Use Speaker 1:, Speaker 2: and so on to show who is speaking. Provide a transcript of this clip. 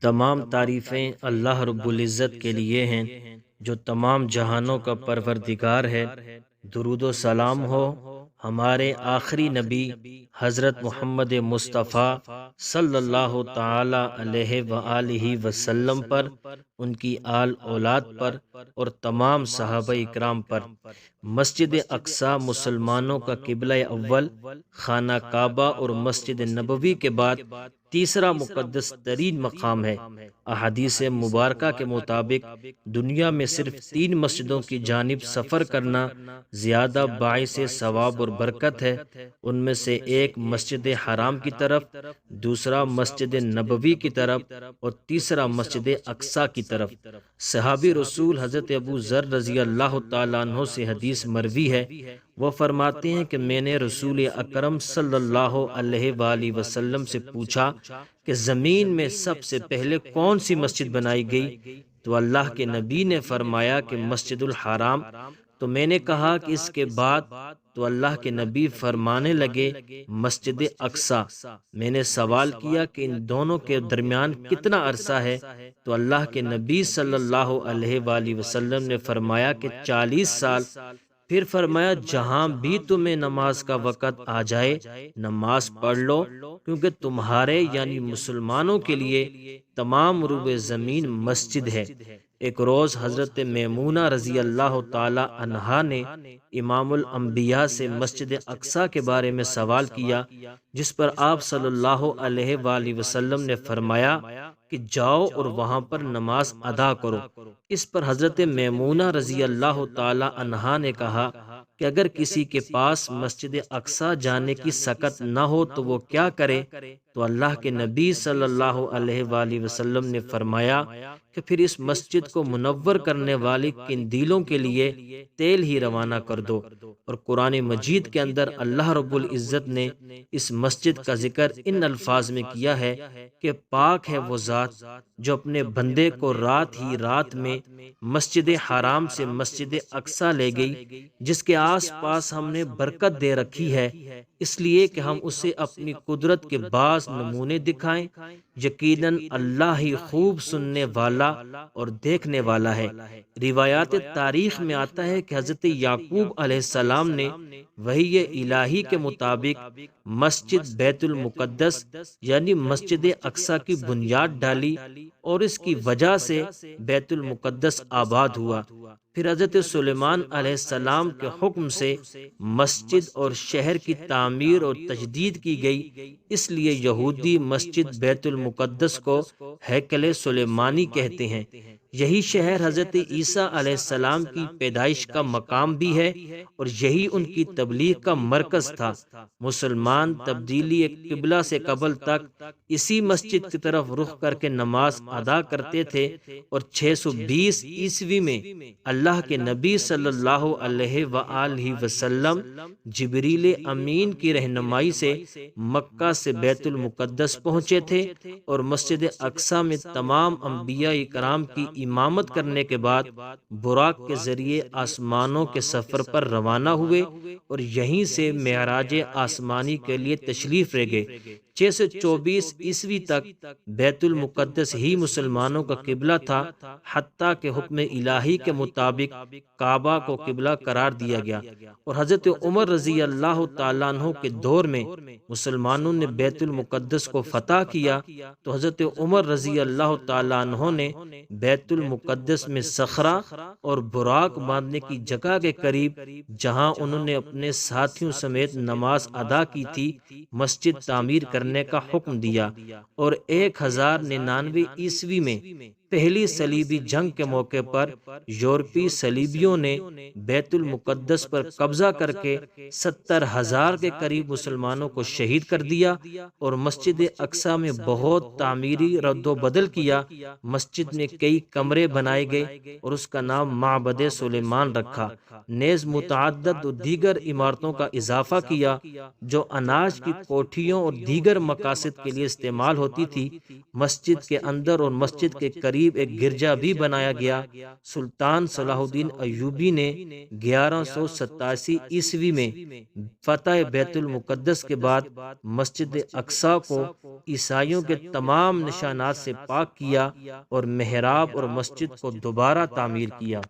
Speaker 1: تمام تعریفیں اللہ رب العزت کے لیے ہیں جو تمام جہانوں کا پروردگار ہے۔ درود و سلام ہو ہمارے آخری نبی حضرت محمد مصطفیٰ صلی اللہ تعالی علیہ وآلہ وسلم پر، ان کی آل اولاد پر اور تمام صحابہ اکرام پر۔ مسجد اقصی مسلمانوں کا قبلہ اول، خانہ کعبہ اور مسجد نبوی کے بعد تیسرا مقدس ترین مقام ہے۔ احادیث مبارکہ کے مطابق دنیا میں صرف 3 مسجدوں کی جانب سفر کرنا زیادہ باعث ثواب اور برکت ہے۔ ان میں سے ایک مسجد حرام کی طرف، دوسرا مسجد نبوی کی طرف اور تیسرا مسجد اقصی کی طرف۔ صحابی رسول حضرت ابو ذر رضی اللہ تعالیٰ عنہ سے حدیث مروی ہے، وہ فرماتے ہیں کہ میں نے رسول اکرم صلی اللہ علیہ وآلہ وسلم سے پوچھا کہ زمین میں سب سے پہلے کون سی مسجد بنائی گئی؟ تو اللہ کے نبی نے فرمایا کہ مسجد الحرام۔ تو میں نے کہا کہ اس کے بعد؟ تو اللہ کے نبی فرمانے لگے مسجد اقصی۔ میں نے سوال کیا کہ ان دونوں کے درمیان کتنا عرصہ ہے؟ تو اللہ کے نبی صلی اللہ علیہ وآلہ وسلم نے فرمایا کہ 40 سال۔ پھر فرمایا جہاں بھی تمہیں نماز کا وقت آ جائے نماز پڑھ لو، کیونکہ تمہارے یعنی مسلمانوں کے لیے تمام روئے زمین مسجد ہے۔ ایک روز حضرت میمونہ رضی اللہ تعالی عنہا نے امام الانبیاء سے مسجد اقصی کے بارے میں سوال کیا، جس پر آپ صلی اللہ علیہ وآلہ وسلم نے فرمایا کہ جاؤ اور وہاں پر نماز ادا کرو۔ اس پر حضرت میمونہ رضی اللہ تعالی عنہا نے کہا کہ اگر کسی کے پاس مسجد اقصی جانے کی سکت نہ ہو تو وہ کیا کرے؟ تو اللہ کے نبی صلی اللہ علیہ وآلہ وسلم نے فرمایا کہ پھر اس مسجد کو منور کرنے والی قندیلوں کے لیے تیل ہی روانہ کر دو۔ اور قرآن مجید کے اندر اللہ رب العزت نے اس مسجد کا ذکر ان الفاظ میں کیا ہے کہ پاک ہے وہ ذات جو اپنے بندے کو رات ہی رات میں مسجد حرام سے مسجد اقصی لے گئی، جس کے آس پاس ہم نے برکت دے رکھی ہے، اس لیے کہ ہم اسے اپنی قدرت کے بعض نمونے دکھائیں۔ یقیناً اللہ ہی خوب سننے والا اور دیکھنے والا ہے۔ روایات تاریخ میں آتا ہے کہ حضرت یعقوب علیہ السلام نے وحی الہی کے مطابق مسجد بیت المقدس یعنی مسجد اقصی کی بنیاد ڈالی اور اس کی وجہ سے بیت المقدس آباد ہوا۔ پھر حضرت سلیمان علیہ السلام کے حکم سے مسجد اور شہر کی تعمیر اور تجدید کی گئی، اس لیے یہودی مسجد بیت المقدس کو ہیکل سلیمانی کہتے ہیں۔ یہی شہر حضرت عیسیٰ علیہ السلام کی پیدائش کا مقام بھی ہے اور یہی ان کی تبلیغ کا مرکز تھا۔ مسلمان تبدیلی قبلہ سے قبل تک اسی مسجد کی طرف رخ کر کے نماز ادا کرتے تھے، اور 620 عیسوی میں اللہ کے نبی صلی اللہ علیہ وآلہ وسلم جبریل امین کی رہنمائی سے مکہ سے بیت المقدس پہنچے تھے، اور مسجد اقصی میں تمام انبیاء کرام کی امامت کرنے کے بعد براق کے ذریعے آسمانوں کے سفر پر روانہ ہوئے اور یہیں سے معراج آسمانی کے لیے تشریف لے گئے۔ 624 عیسوی تک بیت المقدس ہی مسلمانوں کا قبلہ تھا، حتیٰ کہ حکم الہی کے مطابق کعبہ کو قبلہ قرار دیا گیا۔ اور حضرت عمر رضی اللہ تعالیٰ عنہ کے دور میں مسلمانوں نے بیت المقدس کو فتح کیا، تو حضرت عمر رضی اللہ تعالیٰ عنہ نے بیت المقدس میں صخرہ اور براق باندھنے کی جگہ کے قریب، جہاں انہوں نے اپنے ساتھیوں سمیت نماز ادا کی تھی، مسجد تعمیر کرنے کا حکم دیا۔ اور 1099 عیسوی میں پہلی صلیبی جنگ کے موقع پر یورپی صلیبیوں نے بیت المقدس پر قبضہ کر کے 70,000 کے قریب مسلمانوں کو شہید کر دیا، اور مسجد اقصی میں بہت تعمیری رد و بدل کیا۔ مسجد میں کئی کمرے بنائے گئے اور اس کا نام معبد سلیمان رکھا۔ نیز متعدد دیگر عمارتوں کا اضافہ کیا جو اناج کی کوٹھیوں اور دیگر دیگر مقاصد کے لیے استعمال ہوتی تھی۔ مسجد کے اندر اور مسجد کے قریب ایک گرجا بھی بنایا گیا۔ سلطان صلاح الدین ایوبی نے 1187 عیسوی میں فتح بیت المقدس کے بعد مسجد اقصی کو عیسائیوں کے تمام نشانات سے پاک کیا اور محراب اور مسجد کو دوبارہ تعمیر کیا۔